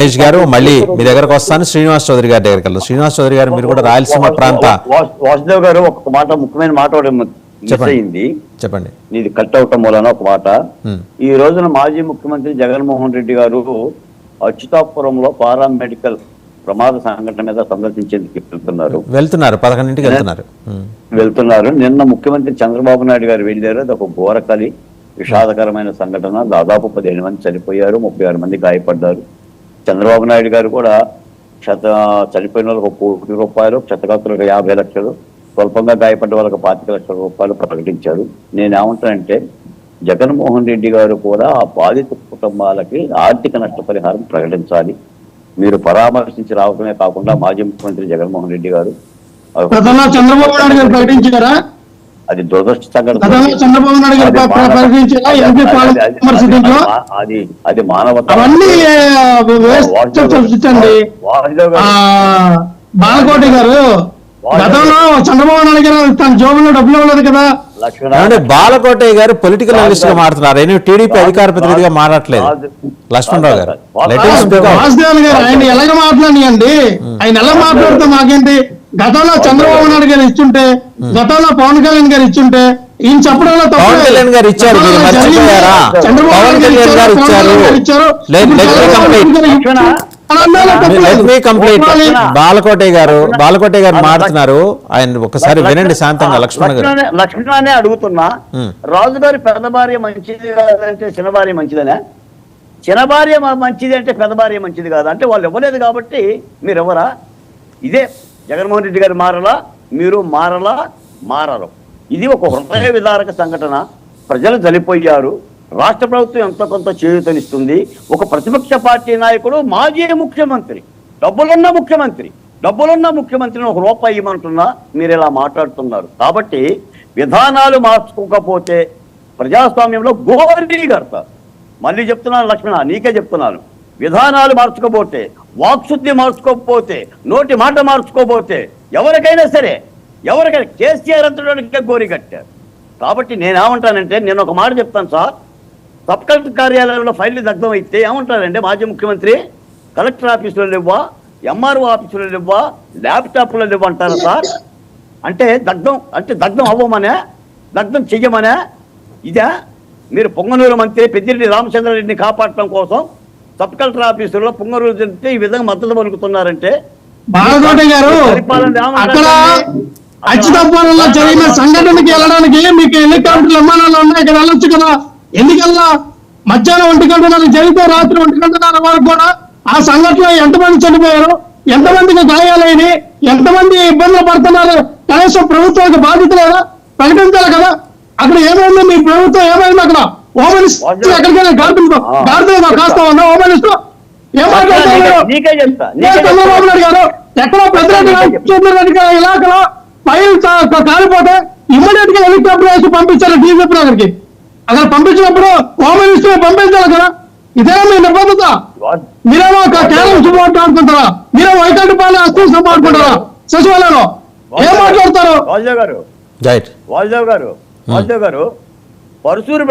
మహేష్ గారు మళ్ళీ మీ దగ్గరకు వస్తాను. శ్రీనివాస్ చౌదరి గారి దగ్గరికి వెళ్తాను. శ్రీనివాస్ చౌదరి గారు మీరు కూడా రాయలసీమ ప్రాంత వాసుదేవ్ గారు ఒక మాట, ముఖ్యమైన మాట చెప్పండి. చెప్పండి. నీది కట్ అవటం మూలన ఒక మాట. ఈ రోజున మాజీ ముఖ్యమంత్రి జగన్మోహన్ రెడ్డి గారు అచ్యుతాపురంలో పారామెడికల్ ప్రమాద సంఘటన మీద సందర్శించేందుకు వెళ్తున్నారు. 11ంటికి వెళ్తున్నారు. నిన్న ముఖ్యమంత్రి చంద్రబాబు నాయుడు గారు వెళ్ళారు. అది ఒక ఘోరకలి విషాదకరమైన సంఘటన. దాదాపు 15 మంది చనిపోయారు, 36 మంది గాయపడ్డారు. చంద్రబాబు నాయుడు గారు కూడా చనిపోయిన వాళ్ళకి ₹1 కోటి, క్షతగాత్రులకు 50 లక్షలు, స్వల్పంగా గాయపడ్డ వాళ్ళకి 25 లక్షల రూపాయలు ప్రకటించారు. నేనేమంటానంటే జగన్మోహన్ రెడ్డి గారు కూడా ఆ బాధిత కుటుంబాలకి ఆర్థిక నష్టపరిహారం ప్రకటించాలి. మీరు పరామర్శించి రావడమే కాకుండా మాజీ ముఖ్యమంత్రి జగన్మోహన్ రెడ్డి గారు చంద్రబాబు నాయుడు గారు ప్రకటించారా? అది దురదృష్ట సంఘటన. అది మానవత. బాలకోటి గారు గతంలో చంద్రబాబు నాయుడు గారు తన జోబులో డబ్బులు ఇవ్వలేదు కదా. బాలకోటయ్య గారు పొలిటికల్ అనలిస్ట్ గా మాట్లాడుతున్నారు. టీడీపీ అధికార ప్రతినిధిగా మాట్లాడలేదు. లక్ష్మణరావు గారు వాసుదేవన్ గారు ఆయన ఎలాగ మాట్లాడియండి, ఆయన ఎలా మాట్లాడుతూ మాకేంటి? గతంలో చంద్రబాబు నాయుడు గారు ఇచ్చుంటే, గతంలో పవన్ కళ్యాణ్ గారు ఇచ్చుంటే ఈయన చెప్పడంలో పవన్ కళ్యాణ్ గారు ఇచ్చారు. బాలకోటయ్య గారు మాట్లాడుతున్నారు. ఆయన ఒకసారి వినండి శాంతంగా. లక్ష్మణనే అడుగుతున్నా, రాజుగారి పెద్ద భార్య మంచిది కాదంటే చిన్న భార్య మంచిదనే? చిన్న భార్య మంచిది అంటే పెద్ద భార్య మంచిది కాదు అంటే వాళ్ళు ఇవ్వలేదు కాబట్టి మీరు ఎవరా? ఇదే జగన్మోహన్ రెడ్డి గారు మారలా, మీరు మారరు. ఇది ఒక హృదయ విదారక సంఘటన. ప్రజలు చనిపోయారు. రాష్ట్ర ప్రభుత్వం ఎంతో కొంత చేయూతనిస్తుంది. ఒక ప్రతిపక్ష పార్టీ నాయకుడు, మాజీ ముఖ్యమంత్రి, డబ్బులున్న ముఖ్యమంత్రిని ₹1 ఇవ్వమంటున్నా మీరు ఇలా మాట్లాడుతున్నారు. కాబట్టి విధానాలు మార్చుకోకపోతే ప్రజాస్వామ్యంలో గోవరి కడతారు. మళ్ళీ చెప్తున్నాను లక్ష్మణ, నీకే చెప్తున్నాను. విధానాలు మార్చుకోపోతే, వాక్శుద్ధి మార్చుకోకపోతే, నోటి మాట మార్చుకోపోతే ఎవరికైనా సరే కేసీఆర్ అంతడానికి గోరి కట్టారు. కాబట్టి నేనేమంటానంటే, నేను ఒక మాట చెప్తాను సార్. సబ్ కలెక్టర్ కార్యాలయంలో ఫైళ్లు దగ్ధం అయితే ఏమంటారంటే మాజీ ముఖ్యమంత్రి, కలెక్టర్ ఆఫీసులో లేవా, ఎంఆర్ఓ ఆఫీసులో లేవా, ల్యాప్టాప్లో లేవా అంటారా సార్? అంటే దగ్ధం అవ్వమనే, దగ్ధం చెయ్యమనే? ఇదే మీరు పొంగనూరు మంత్రి పెద్దిరెడ్డి రామచంద్రారెడ్డిని కాపాడటం కోసం సబ్ కలెక్టర్ ఆఫీసులో పొంగనూరు చెప్తే ఈ విధంగా మద్దతు పలుకుతున్నారంటే, బాలకోట గారు అక్కడ అచ్యుతాపురంలో జరిగిన సంఘటనకి వెళ్ళడానికి మీకు హెలికాప్టర్లు విమానాలు ఉన్నాయి, ఇక్కడ వెళ్ళొచ్చు కదా. ఎందుకల్లా మధ్యాహ్నం 1 గంటన్నర జరిగితే రాత్రి 1 గంటన్నర వరకు కూడా ఆ సంఘటనలో ఎంతమంది చనిపోయారు, ఎంతమందికి గాయాలైన, ఎంతమంది ఇబ్బందులు పడుతున్నారు, కనీసం ప్రభుత్వానికి బాధ్యత లేదా? ప్రకటించాలి కదా. అక్కడ ఏమైంది? మీ ప్రభుత్వం ఏమైంది? అక్కడ హోమ్ మినిస్టర్ ఎక్కడికైనా గార్డుగా కాస్తా ఉన్నా హోమ్ మినిస్టర్ ఏం మాట్లాడుతున్నారు? చంద్రబాబు నాయుడు గారు ఎక్కడో పెద్దరెడ్డి ఇలాకలో ఫైల్ కాలిపోతే ఇమ్మీడియట్ గా హెలికాప్టర్ వేసి పంపించారు డీజీపీ నగర్కి. అక్కడ పంపించినప్పుడు హోమ్ మినిస్టర్ పంపించాలి కదా. ఇదే మీ నిబద్ధత. మీరేమో కేరళ మాట్లాడుకుంటారా? మీరేమో వైకుంఠపాలెం అస్తి మాట్లాడుకుంటారా? సచివాలయంలో ఏం మాట్లాడతారు? వాసుదేవ్ గారు పరశూరు